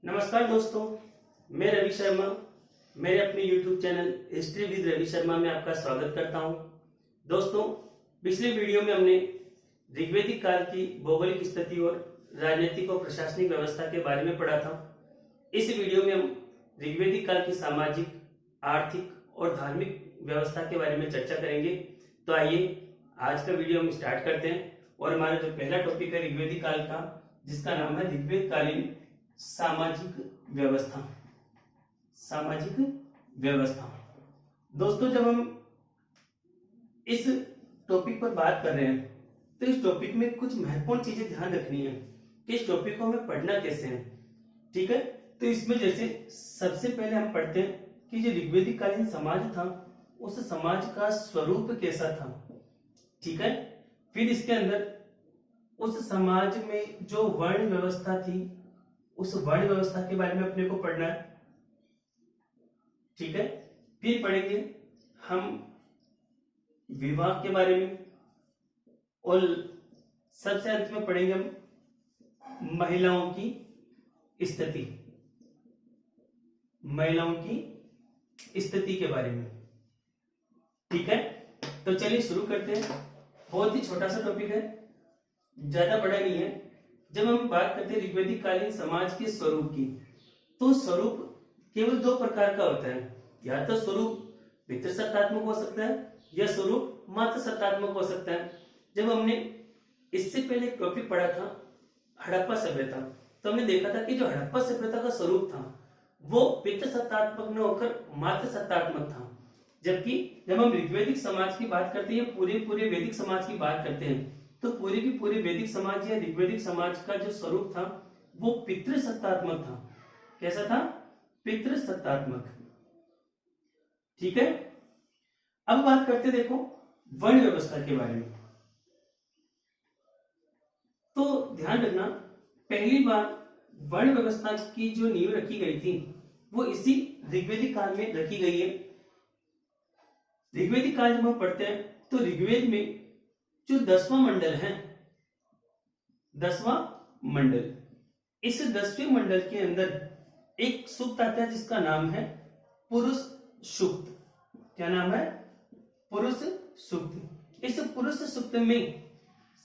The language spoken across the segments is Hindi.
नमस्कार दोस्तों, मैं रवि शर्मा मेरे अपने YouTube channel history with Ravi Sharma में आपका स्वागत करता हूं। दोस्तों, पिछले वीडियो में हमने ऋग्वैदिक काल की भौगोलिक स्थिति और राजनीतिक और प्रशासनिक व्यवस्था के बारे में पढ़ा था। इस वीडियो में हम ऋग्वैदिक काल की सामाजिक, आर्थिक और धार्मिक व्यवस्था के बारे में चर्चा करेंगे। तो आइए आज का वीडियो हम स्टार्ट करते हैं। और हमारा जो पहला टॉपिक है ऋग्वैदिक काल का, जिसका नाम है ऋग्वेदकालीन सामाजिक व्यवस्था। सामाजिक व्यवस्था। दोस्तों, जब हम इस टॉपिक पर बात कर रहे हैं तो इस टॉपिक में कुछ महत्वपूर्ण चीजें ध्यान रखनी है कि इस टॉपिक को हमें पढ़ना कैसे है। ठीक है, तो इसमें जैसे सबसे पहले हम पढ़ते हैं कि जो ऋग्वैदिक कालीन समाज था उस समाज का स्वरूप कैसा था। ठीक है, फिर इसके अंदर उस समाज में जो वर्ण व्यवस्था थी उस वर्ण व्यवस्था के बारे में अपने को पढ़ना है। ठीक है, फिर पढ़ेंगे हम विवाह के बारे में और सबसे अंत में पढ़ेंगे हम महिलाओं की स्थिति, महिलाओं की स्थिति के बारे में। ठीक है, तो चलिए शुरू करते हैं। बहुत ही छोटा सा टॉपिक है, ज्यादा बड़ा नहीं है। जब हम बात करते हैं ऋग्वैदिक कालीन समाज के स्वरूप की, तो स्वरूप केवल दो प्रकार का होता है। या तो स्वरूप पितृसत्तात्मक हो सकता है या स्वरूप मातृसत्तात्मक हो सकता है। जब हमने इससे पहले एक टॉपिक पढ़ा था हड़प्पा सभ्यता, तो हमने देखा था कि जो हड़प्पा सभ्यता का स्वरूप था वो पितृसत्तात्मक न होकर मातृसत्तात्मक था। जबकि जब हम ऋग्वैदिक समाज की बात करते हैं, पूरे वैदिक समाज की बात करते हैं, तो पूरे की पूरे वैदिक समाज या ऋग्वैदिक समाज का जो स्वरूप था वो पितृसत्तात्मक था। कैसा था? पितृसत्तात्मक। ठीक है, अब बात करते देखो वर्ण व्यवस्था के बारे में। तो ध्यान रखना, पहली बार वर्ण व्यवस्था की जो नींव रखी गई थी वो इसी ऋग्वैदिक काल में रखी गई है। ऋग्वैदिक काल जब हम पढ़ते हैं तो ऋग्वेद में जो 10वां मंडल है, 10वां मंडल, इस 10वें मंडल के अंदर एक सूक्त आता है जिसका नाम है पुरुष सूक्त। क्या नाम है? पुरुष सूक्त। इस पुरुष सूक्त में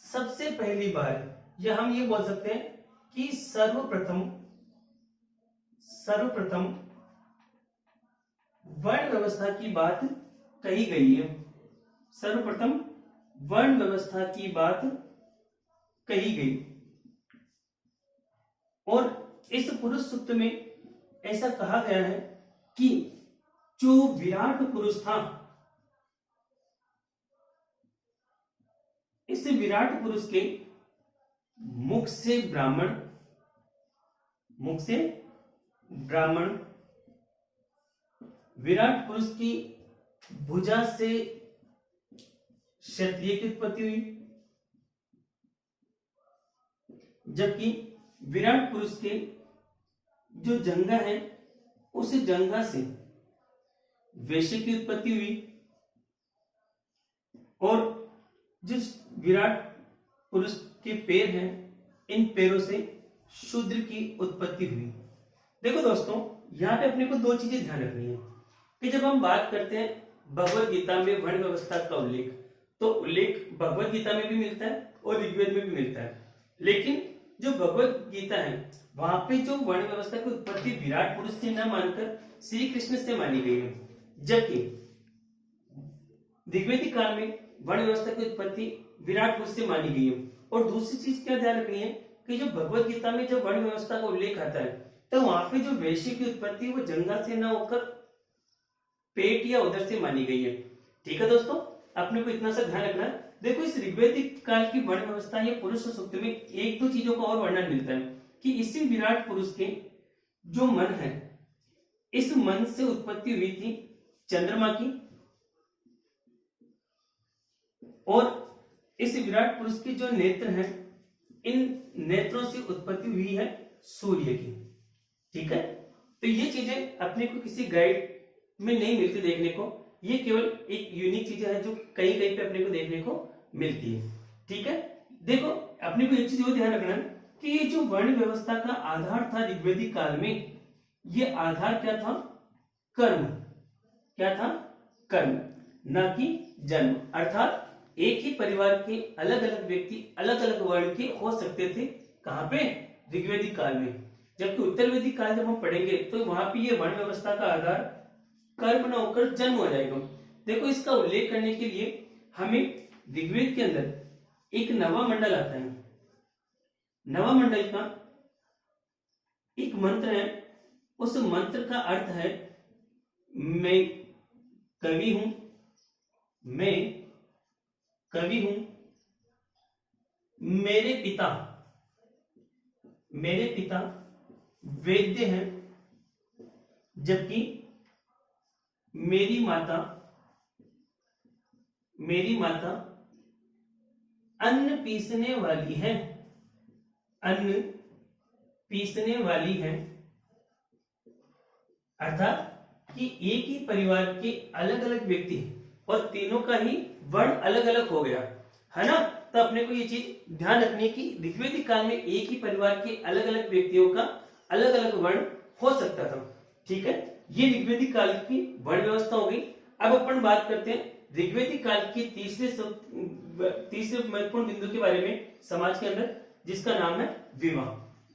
सबसे पहली बार, या हम ये बोल सकते हैं कि सर्वप्रथम वर्ण व्यवस्था की बात कही गई है। सर्वप्रथम वर्ण व्यवस्था की बात कही गई। और इस पुरुष सूक्त में ऐसा कहा गया है कि जो विराट पुरुष था, इस विराट पुरुष के मुख से ब्राह्मण, विराट पुरुष की भुजा से क्षत्रिय की उत्पत्ति हुई, जबकि विराट पुरुष के जो जंघा है उस जंघा से वैश्य की उत्पत्ति हुई, और जिस विराट पुरुष के पैर हैं इन पैरों से शूद्र की उत्पत्ति हुई। देखो दोस्तों, यहां पे अपने को दो चीजें ध्यान रखनी है कि जब हम बात करते हैं भगवत गीता में वर्ण व्यवस्था का उल्लेख, तो उल्लेख भगवत गीता में भी मिलता है और ऋग्वेद में भी मिलता है। लेकिन जो भगवत गीता है वहां पे जो वर्ण व्यवस्था की उत्पत्ति विराट पुरुष से न मानकर श्री कृष्ण से मानी गई है, जबकि ऋग्वैदिक काल में वर्ण व्यवस्था की उत्पत्ति विराट पुरुष से मानी गई है। और दूसरी चीज क्या ध्यान रखनी है कि जो भगवत गीता में जो वर्ण व्यवस्था का उल्लेख आता है, तो वहां पे जो वैश्य की उत्पत्ति वो जंघा से न होकर पेट या उदर से मानी गई है। ठीक है दोस्तों, अपने को इतना सा ध्यान रखना। देखो, इस ऋग्वैदिक काल की वर्ण व्यवस्था या पुरुष सूक्त में एक दो चीजों का और वर्णन मिलता है कि इसी विराट पुरुष के जो मन है, इस मन से उत्पत्ति हुई थी चंद्रमा की, और इस विराट पुरुष के जो नेत्र हैं इन नेत्रों से उत्पत्ति हुई है सूर्य की। ठीक है, तो ये चीजें अपने को किसी गाइड में नहीं मिलती देखने को। ये केवल एक यूनिक चीज है जो कहीं कहीं पे अपने को देखने को मिलती है। ठीक है, देखो अपने को एक चीज और ध्यान रखना है कि ये जो वर्ण व्यवस्था का आधार था ऋग्वेदिक काल में, ये आधार क्या था? कर्म। क्या था? कर्म, न कि जन्म। अर्थात एक ही परिवार के अलग अलग व्यक्ति अलग अलग वर्ण के हो सकते थे। कहां पे? ऋग्वेदिक काल में। जबकि उत्तर वैदिक काल जब हम पढ़ेंगे तो वहां पे ये वर्ण व्यवस्था का आधार कर्म न होकर जन्म हो जाएगा। देखो, इसका उल्लेख करने के लिए हमें ऋग्वेद के अंदर एक नवा मंडल आता है। नवा मंडल का एक मंत्र है, उस मंत्र का अर्थ है मैं कवि हूं, मैं कवि हूं, मेरे पिता वैद्य हैं, जबकि मेरी माता अन्न पीसने वाली है। अन्न पीसने वाली है। अर्थात कि एक ही परिवार के अलग अलग व्यक्ति और तीनों का ही वर्ण अलग अलग हो गया, है ना। तो अपने को ये चीज ध्यान रखनी कि ऋग्वेदिक काल में एक ही परिवार के अलग अलग व्यक्तियों का अलग अलग वर्ण हो सकता था। ठीक है, ये ऋग्वेदिक काल की वर्ण व्यवस्था हो गई। अब अपन बात करते हैं ऋग्वेदिक काल के तीसरे महत्वपूर्ण बिंदु के बारे में समाज के अंदर, जिसका नाम है विवाह।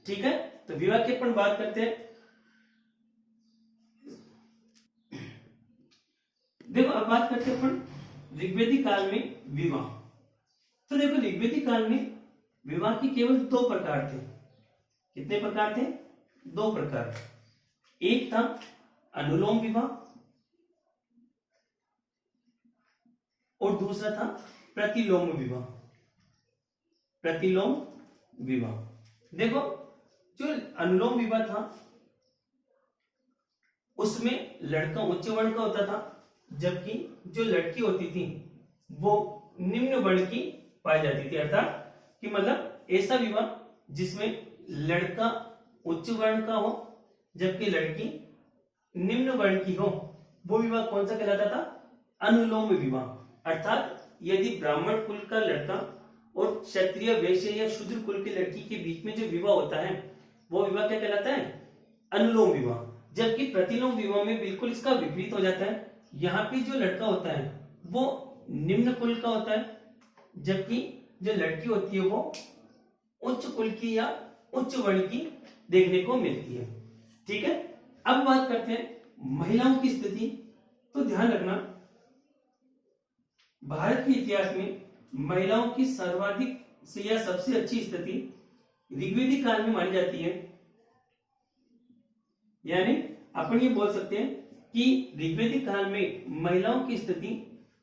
ठीक है, तो विवाह की अपन बात करते हैं। देखो, अब बात करते हैं अपन ऋग्वेदिक काल में विवाह। तो देखो, ऋग्वेदिक काल में विवाह के केवल 2 प्रकार थे। कितने प्रकार थे? 2 प्रकार। एक था अनुलोम विवाह और दूसरा था प्रतिलोम विवाह। प्रतिलोम विवाह। देखो, जो अनुलोम विवाह था उसमें लड़का उच्च वर्ण का होता था, जबकि जो लड़की होती थी वो निम्न वर्ण की पाई जाती थी। अर्थात कि मतलब ऐसा विवाह जिसमें लड़का उच्च वर्ण का हो जबकि लड़की निम्न वर्ण की हो, वो विवाह कौन सा कहलाता था? अनुलोम विवाह। अर्थात यदि ब्राह्मण कुल का लड़का और क्षत्रिय, वैश्य या शूद्र कुल की लड़की के बीच में जो विवाह होता है वो विवाह क्या कहलाता है? अनुलोम विवाह। जबकि प्रतिलोम विवाह में बिल्कुल इसका विपरीत हो जाता है। यहाँ पे जो लड़का होता है वो निम्न कुल का होता है, जबकि जो लड़की होती है वो उच्च कुल की या उच्च वर्ण की देखने को मिलती है। ठीक है, अब बात करते हैं महिलाओं की स्थिति। तो ध्यान रखना, भारत के इतिहास में महिलाओं की सर्वाधिक से या सबसे अच्छी स्थिति ऋग्वेदिक काल में मानी जाती है। यानी अपन ये बोल सकते हैं कि ऋग्वेदिक काल में महिलाओं की स्थिति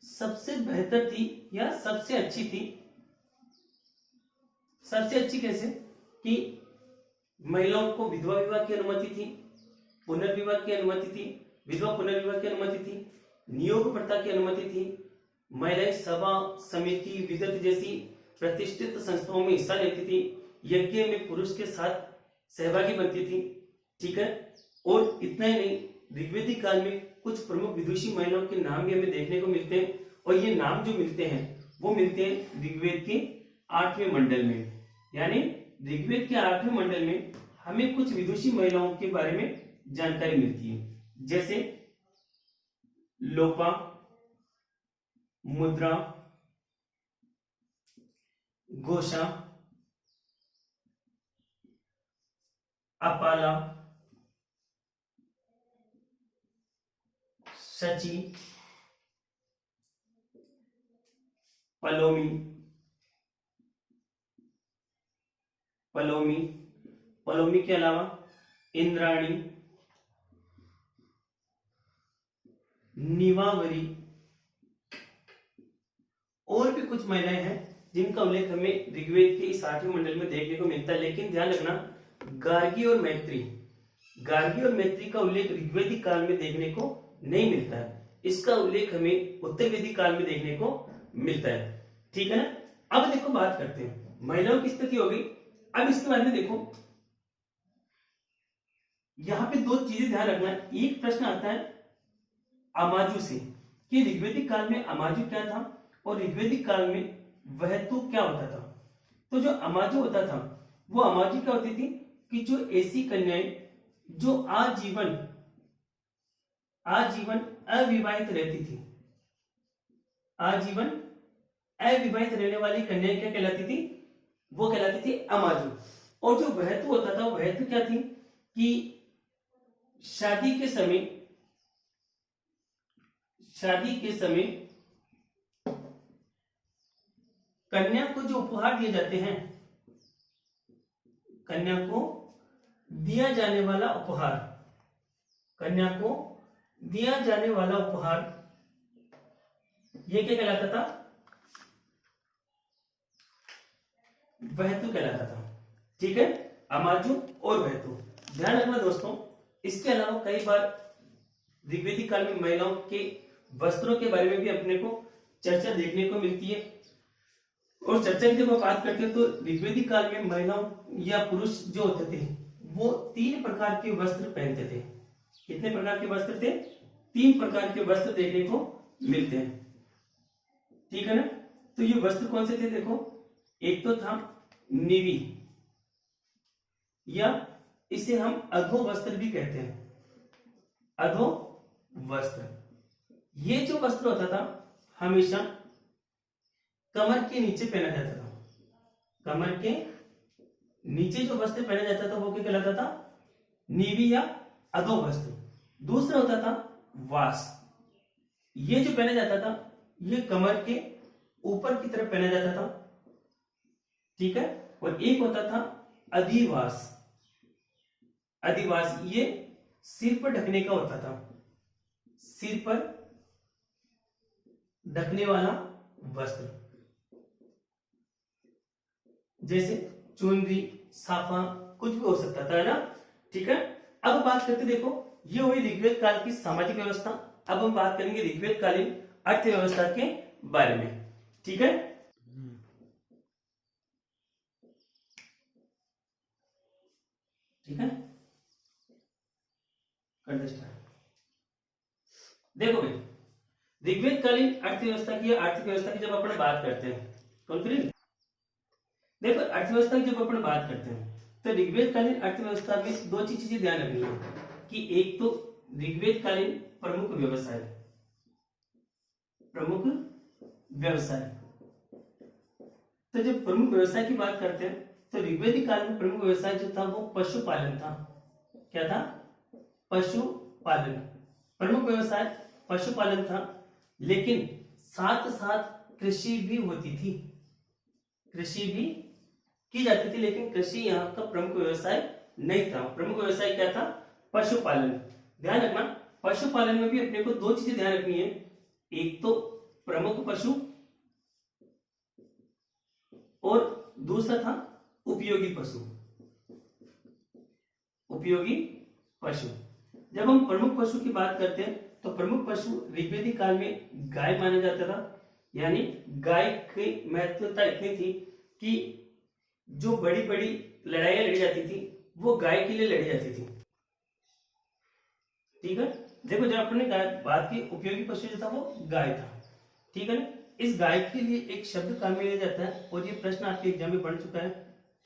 सबसे बेहतर थी या सबसे अच्छी थी। सबसे अच्छी कैसे? कि महिलाओं को विधवा विवाह की अनुमति थी, पुनर्विवाह की अनुमति थी, विधवा पुनर्विवाह की अनुमति थी, नियोग प्रथा की अनुमति थी, महिलाएं सभा, समिति, विदत जैसी प्रतिष्ठित संस्थाओं में हिस्सा लेती थी, यज्ञ में पुरुष के साथ सहभागी बनती थी। ठीक है, और इतना ही नहीं, ऋग्वेदिक काल में कुछ प्रमुख विदुषी महिलाओं के नाम भी हमें देखने को मिलते हैं, और ये नाम जो मिलते हैं वो मिलते हैं ऋग्वेद के 8वें मंडल में। यानी ऋग्वेद के 8वें मंडल में हमें कुछ विदुषी महिलाओं के बारे में जानकारी मिलती है, जैसे लोपा, मुद्रा, घोषा, अपाला, शची, पलोमी के अलावा इंद्राणी, निवावरी और भी कुछ महिलाएं हैं जिनका उल्लेख हमें ऋग्वेद के इस 8वें मंडल में देखने को मिलता है। लेकिन ध्यान रखना, गार्गी और मैत्री का उल्लेख ऋग्वेदिक काल में देखने को नहीं मिलता है। इसका उल्लेख हमें उत्तर वैदिक काल में देखने को मिलता है। ठीक है ना। अब देखो, बात करते हैं महिलाओं की स्थिति हो गई। अब इसके बाद में देखो, यहां पे 2 चीजें ध्यान रखना है। एक प्रश्न आता है अमाजु से कि ऋग्वेदिक काल में अमाजु क्या था और ऋग्वेदिक काल में वह तो क्या होता था। तो जो अमाजु होता था वो अमाजु क्या होती थी कि जो ऐसी कन्याएं जो आजीवन अविवाहित रहती थी, आजीवन अविवाहित रहने वाली कन्याएं क्या कहलाती थी, वो कहलाती थी अमाजु। और जो वहतु होता था, वहतु क्या थी कि शादी के समय कन्या को जो उपहार दिए जाते हैं, कन्या को दिया जाने वाला उपहार, कन्या को दिया जाने वाला उपहार, ये क्या कहलाता था, वहतु कहलाता था। ठीक है, अमाजु और वहतु। ध्यान रखना दोस्तों, इसके अलावा कई बार ऋग्वेदिक काल में महिलाओं के वस्त्रों के बारे में भी अपने को चर्चा देखने को मिलती है। और चर्चा की जब बात करते हैं तो ऋग्वेदिक काल में महिलाओं या पुरुष जो होते थे वो 3 प्रकार के वस्त्र पहनते थे। कितने प्रकार के वस्त्र थे? 3 प्रकार के वस्त्र देखने को मिलते हैं। ठीक है ना? तो ये वस्त्र कौन से थे? देखो, एक तो था नीवी, या इसे हम अधो वस्त्र भी कहते हैं, अधो वस्त्र। ये जो वस्त्र होता था हमेशा कमर के नीचे पहना जाता था। कमर के नीचे जो वस्त्र पहना जाता था वो क्या कहलाता था? नीवी या अधो वस्त्र। दूसरा होता था वास। ये जो पहना जाता था ये कमर के ऊपर की तरफ पहना जाता था। ठीक है। और एक होता था अधिवास। अधिवास ये सिर पर ढकने का होता था, सिर पर ढकने वाला वस्त्र, जैसे चुनरी, साफा, कुछ भी हो सकता था, है ना? ठीक है। अब बात करते, देखो ये हुई ऋग्वेद काल की सामाजिक व्यवस्था। अब हम बात करेंगे ऋग्वेद कालीन अर्थव्यवस्था के बारे में। ठीक है। ठीक है, देखो भाई, ऋग्वेद कालीन अर्थव्यवस्था की, आर्थिक व्यवस्था की जब अपन बात करते हैं, कॉन्फ्रेंस, देखो अर्थव्यवस्था की जब अपन बात करते हैं तो ऋग्वेद कालीन अर्थव्यवस्था में 2 चीजें ध्यान रखनी है कि एक तो ऋग्वेद कालीन प्रमुख व्यवसाय, प्रमुख व्यवसाय। तो जब प्रमुख व्यवसाय की बात करते हैं तो ऋग्वेदिक काल में प्रमुख व्यवसाय जो था वो पशुपालन था। क्या था? पशुपालन। प्रमुख व्यवसाय पशुपालन था, लेकिन साथ साथ कृषि भी होती थी, कृषि भी की जाती थी, लेकिन कृषि यहाँ का प्रमुख व्यवसाय नहीं था। प्रमुख व्यवसाय क्या था? पशुपालन। ध्यान रखना, पशुपालन में भी अपने को 2 चीजें ध्यान रखनी है, एक तो प्रमुख पशु और दूसरा था उपयोगी पशु। उपयोगी पशु। जब हम प्रमुख पशु की बात करते हैं तो प्रमुख पशु ऋग्वेदिक काल में गाय माना जाता था। यानी गाय की महत्वता इतनी थी कि जो बड़ी बड़ी लड़ाइयां लड़ी जाती थी वो गाय के लिए लड़ी जाती थी। ठीक है। देखो, जब अपने बात की, उपयोगी पशु जो था वो गाय था। ठीक है ना? इस गाय के लिए एक शब्द काम में लिया जाता है, और ये प्रश्न आपके एग्जाम में बन चुका है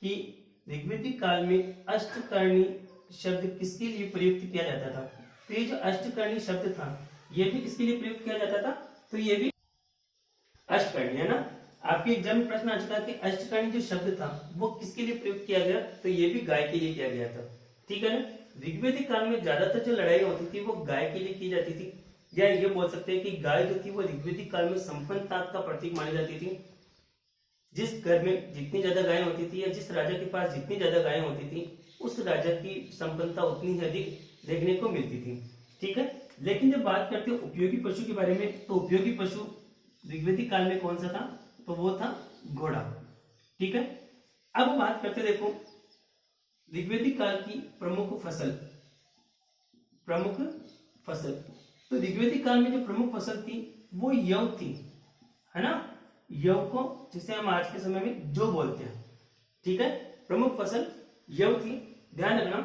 कि ऋग्वेदिक काल में अष्टकर्णी शब्द किसके लिए प्रयुक्त किया जाता था। तो ये जो अष्टकर्णी शब्द था ये भी किसके लिए प्रयुक्त किया जाता था? तो ये भी अष्टकर्णी, है ना? आपके एग्जाम में प्रश्न आ चुका है कि अष्टकर्णी जो शब्द था वो किसके लिए प्रयुक्त किया गया? तो ये भी गाय के लिए किया गया था। ठीक है ना? ऋग्वेदिक काल में ज्यादातर जो लड़ाई होती थी वो गाय के लिए की जाती थी, या ये बोल सकते हैं कि गाय जो थी वो ऋग्वेदिक काल में संपन्नता का प्रतीक मानी जाती थी। जिस घर में जितनी ज्यादा गायें होती थी या जिस राजा के पास जितनी ज्यादा गायें होती थी उस राजा की संपन्नता उतनी अधिक देखने को मिलती थी। ठीक है। लेकिन जब बात करते हैं उपयोगी पशु के बारे में, तो उपयोगी पशु ऋग्वेदिक काल में कौन सा था? तो वो था घोड़ा। ठीक है। अब बात करते, देखो ऋग्वेदिक काल की प्रमुख फसल, प्रमुख फसल। तो ऋग्वेदिक काल में जो प्रमुख फसल थी वो यव थी, है ना? यव को, जिसे हम आज के समय में जौ बोलते हैं। ठीक है। प्रमुख फसल यव थी। ध्यान रखना,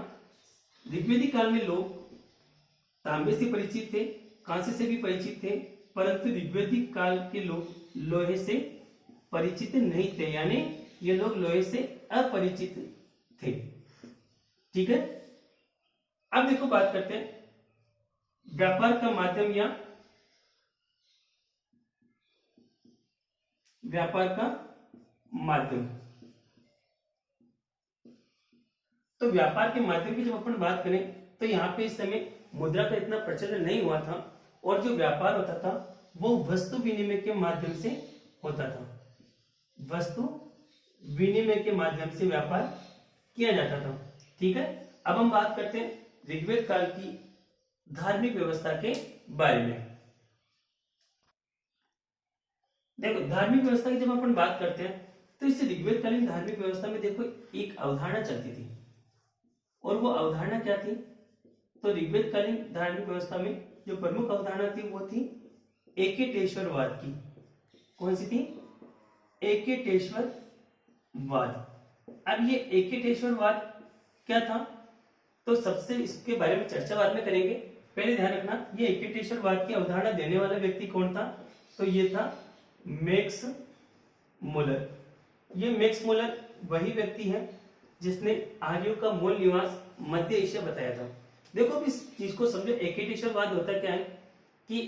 ऋग्वेदिक काल में लोग तांबे से परिचित थे, कांसे से भी परिचित थे, परंतु ऋग्वेदिक काल के लोग लोहे से परिचित नहीं थे। यानी ये लोग लोहे से अपरिचित थे। ठीक है, अब देखो बात करते हैं व्यापार का माध्यम या व्यापार का माध्यम। तो व्यापार के माध्यम की जब अपन बात करें तो यहाँ पे इस समय मुद्रा का इतना प्रचलन नहीं हुआ था, और जो व्यापार होता था वो वस्तु विनिमय के माध्यम से होता था। वस्तु विनिमय के माध्यम से व्यापार किया जाता था। ठीक है, अब हम बात करते हैं ऋग्वेद काल की धार्मिक व्यवस्था के बारे में। देखो, धार्मिक व्यवस्था की जब अपन बात करते हैं तो इस ऋग्वेद कालीन धार्मिक व्यवस्था में देखो एक अवधारणा चलती थी, और वो अवधारणा क्या थी? तो ऋग्वेद कालीन धार्मिक व्यवस्था में जो प्रमुख अवधारणा थी वो थी एकेटेश्वरवाद की। कौन सी थी? एकेटेश्वरवाद। अब ये एकेटेश्वरवाद क्या था? तो सबसे इसके बारे में चर्चा बाद में करेंगे। पहले ध्यान रखना, ये एकेटेश्वरवाद की अवधारणा देने वाला व्यक्ति कौन था? तो ये था मैक्स मुलर। ये मैक्स मुलर वही व्यक्ति है जिसने आर्यों का मूल निवास मध्य एशिया बताया था। देखो, अब इस चीज को समझो। एकेटेश्वरवाद होता क्या है कि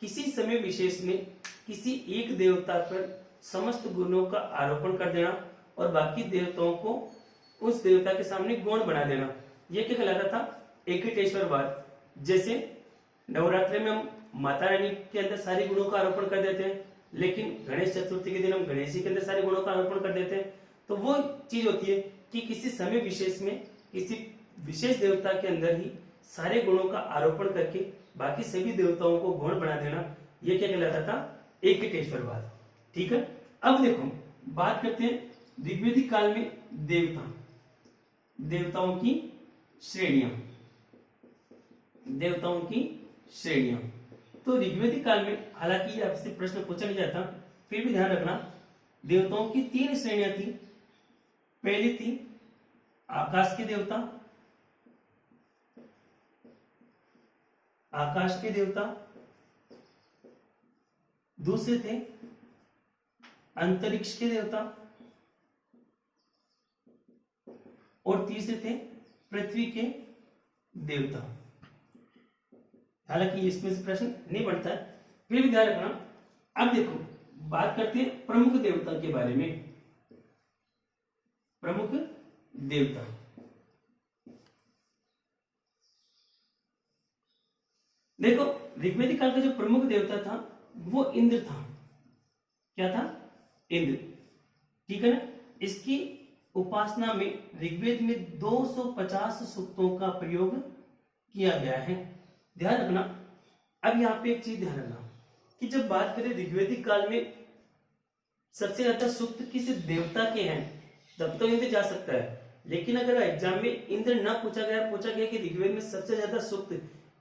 किसी समय विशेष में किसी एक देवता पर समस्त गुणों का आरोपण कर देना और बाकी देवताओं को उस देवता के सामने गौण बना देना, यह क्या कहलाता था? एकेटेश्वरवाद। जैसे नवरात्रि में हम माता रानी के अंदर सारे गुणों का आरोपण कर देते हैं, लेकिन गणेश चतुर्थी के दिन हम गणेश जी के अंदर सारे गुणों का आरोपण कर देते हैं। तो वो चीज होती है कि किसी समय विशेष में किसी विशेष देवता के अंदर ही सारे गुणों का आरोपण करके बाकी सभी देवताओं को गौण बना देना, यह क्या कहलाता था? एकेटेश्वरवाद। ठीक है, अब देखो बात करते हैं ऋग्वेदिक काल में देवताओं की श्रेणियां। देवताओं की श्रेणियां। तो ऋग्वेदिक काल में, हालांकि आपसे प्रश्न पूछा नहीं जाता, फिर भी ध्यान रखना, देवताओं की 3 श्रेणियां थी। पहली थी आकाश के देवता, आकाश के देवता। दूसरे थे अंतरिक्ष के देवता, और तीसरे थे पृथ्वी के देवता। हालांकि इसमें से प्रश्न नहीं बनता है, फिर भी ध्यान रखना। अब देखो बात करते हैं प्रमुख देवता के बारे में। प्रमुख देवता, देखो ऋग्वेदिक काल का जो प्रमुख देवता था वो इंद्र था। क्या था? इंद्र। ठीक है ना। इसकी उपासना में ऋग्वेद में 250 सूक्तों का प्रयोग किया गया है। ध्यान रखना। अब यहाँ पे एक चीज ध्यान रखना कि जब बात करें ऋग्वेदिक काल में सबसे ज्यादा सूक्त किस देवता के हैं, तब तो इंद्र जा सकता है। लेकिन अगर एग्जाम में इंद्र ना पूछा गया कि ऋग्वेद में सबसे ज्यादा सूक्त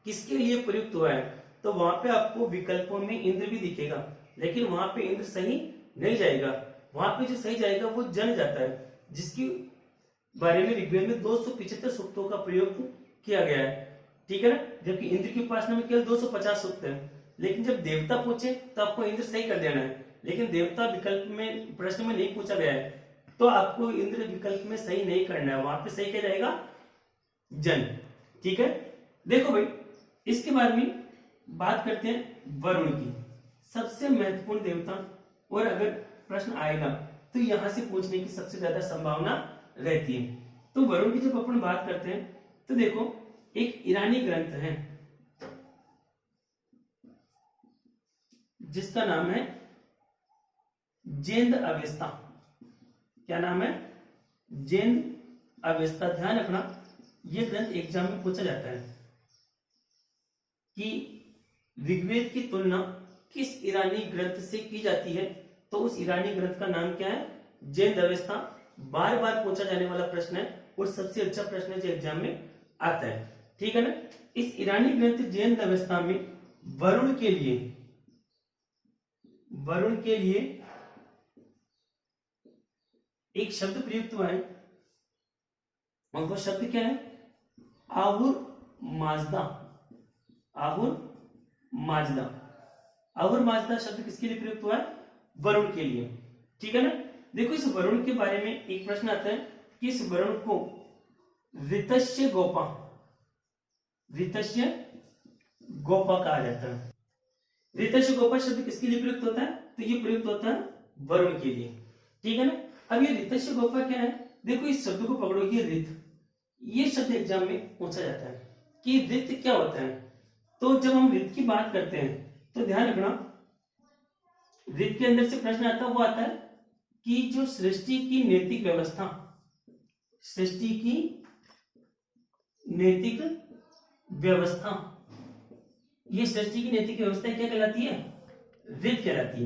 किसके लिए प्रयुक्त हुआ है, तो वहां पे आपको विकल्पों में इंद्र भी दिखेगा, लेकिन वहां पे इंद्र सही नहीं जाएगा। वहां पे जो सही जाएगा वो जन जाता है, जिसकी बारे में ऋग्वेद में 275 सूक्तों का प्रयोग किया गया है। ठीक है ना। जबकि इंद्र की उपासना में केवल 250 सूक्त है। लेकिन जब देवता पूछे तो आपको इंद्र सही कर देना है, लेकिन देवता विकल्प में प्रश्न में नहीं पूछा गया है, तो आपको इंद्र विकल्प में सही नहीं करना है, वहां पे सही क्या जाएगा? जन। ठीक है। देखो भाई, इसके बाद में बात करते हैं वरुण की, सबसे महत्वपूर्ण देवता। और अगर प्रश्न आएगा तो यहां से पूछने की सबसे ज्यादा संभावना रहती है। तो वरुण की जब अपन बात करते हैं तो देखो एक ईरानी ग्रंथ है जिसका नाम है जेंद अवेस्ता। क्या नाम है? जेंद अवेस्ता। ध्यान रखना, यह ग्रंथ एग्जाम में पूछा जाता है कि ऋग्वेद की तुलना किस ईरानी ग्रंथ से की जाती है, तो उस ईरानी ग्रंथ का नाम क्या है? जेंद अवेस्ता। बार बार पूछा जाने वाला प्रश्न है और सबसे अच्छा प्रश्न है जो एग्जाम में आता है। ठीक है ना। इस ईरानी ग्रंथ जेंद अवेस्ता में वरुण के लिए एक शब्द प्रयुक्त हुआ है, और वो शब्द क्या है? आहुर माजदा। आहुर माजदा। आहुर माजदा शब्द किसके लिए प्रयुक्त हुआ है? वरुण के लिए। ठीक है ना। देखो, इस वरुण के बारे में एक प्रश्न आता है किस वर्ण को ऋतस्य गोपा, ऋतस्य गोपा कहा जाता है। ऋतस्य गोपा शब्द किसके लिए प्रयुक्त होता है? तो ये प्रयुक्त होता है वरुण के लिए, ठीक है ना। अब ये ऋतस्य गोपा क्या है? देखो इस शब्द को पकड़ो, ये ऋत, ये शब्द एग्जाम में पूछा जाता है कि ऋत क्या होता है। तो जब हम ऋत की बात करते हैं तो ध्यान रखना, ऋत के अंदर से प्रश्न आता है, वो आता है कि जो सृष्टि की नैतिक व्यवस्था, सृष्टि की नैतिक व्यवस्था, ये सृष्टि की नैतिक व्यवस्था क्या कहलाती है? ऋत कहलाती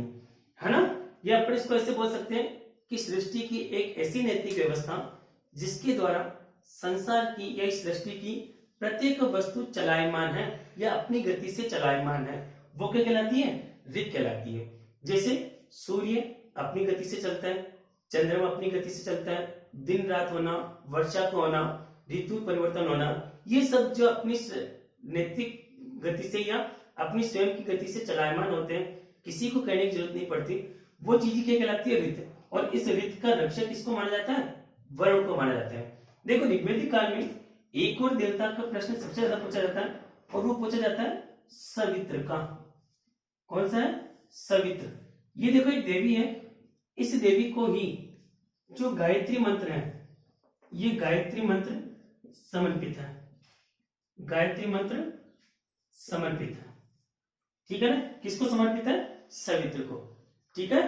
है ना। ये अपन इसको ऐसे बोल सकते हैं कि सृष्टि की एक ऐसी नैतिक व्यवस्था जिसके द्वारा संसार की या इस सृष्टि की प्रत्येक वस्तु चलायमान है या अपनी गति से चलायमान है, वो क्या कहलाती है? ऋत कहलाती है। जैसे सूर्य अपनी गति से चलता है, चंद्रमा अपनी गति से चलता है, दिन रात होना, वर्षा को होना, ऋतु परिवर्तन होना, ये सब जो अपनी नैतिक गति से या अपनी स्वयं की गति से चलायमान होते हैं, किसी को कहने की जरूरत नहीं पड़ती, वो चीज क्या कहलाती है? ऋत। और इस ऋत का रक्षक किसको माना जाता है? वरुण को माना जाता है। देखो ऋग्वेदिक काल में एक और देवता का प्रश्न सबसे ज्यादा पूछा जाता है और वो पूछा जाता है सवित्र का। कौन सा है? सवित्र। ये देखो एक देवी है, इस देवी को ही जो गायत्री मंत्र है, ये गायत्री मंत्र समर्पित है, गायत्री मंत्र समर्पित है, ठीक है ना। किसको समर्पित है? सवित्र को, ठीक है।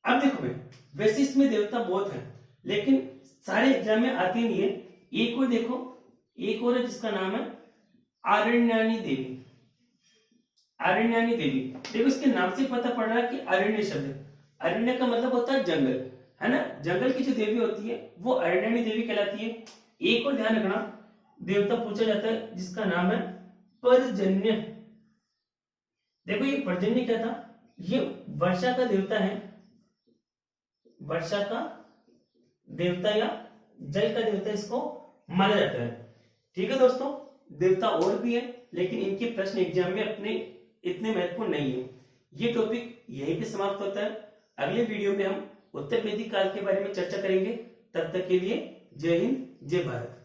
अब देखो भाई, वैसे इसमें देवता बहुत है लेकिन सारे एग्जाम में आते नहीं है। एक और देखो, एक और है जिसका नाम है आरण्यानी देवी। आरण्यानी देवी, देखो इसके नाम से पता पड़ रहा है कि अरण्य शब्द, अरण्य का मतलब होता है जंगल, है ना। जंगल की जो देवी होती है वो अरण्यानी देवी कहलाती है। एक और ध्यान रखना, देवता पूछा जाता है जिसका नाम है पर्जन्य। देखो ये पर्जन्य क्या था? ये वर्षा का देवता है, वर्षा का देवता या जल का देवता इसको माना जाता है, ठीक है दोस्तों। देवता और भी है लेकिन इनके प्रश्न एग्जाम में अपने इतने महत्वपूर्ण नहीं है। ये टॉपिक यहीं पे समाप्त होता है। अगले वीडियो में हम उत्तर वैदिक काल के बारे में चर्चा करेंगे। तब तक के लिए जय हिंद, जय भारत।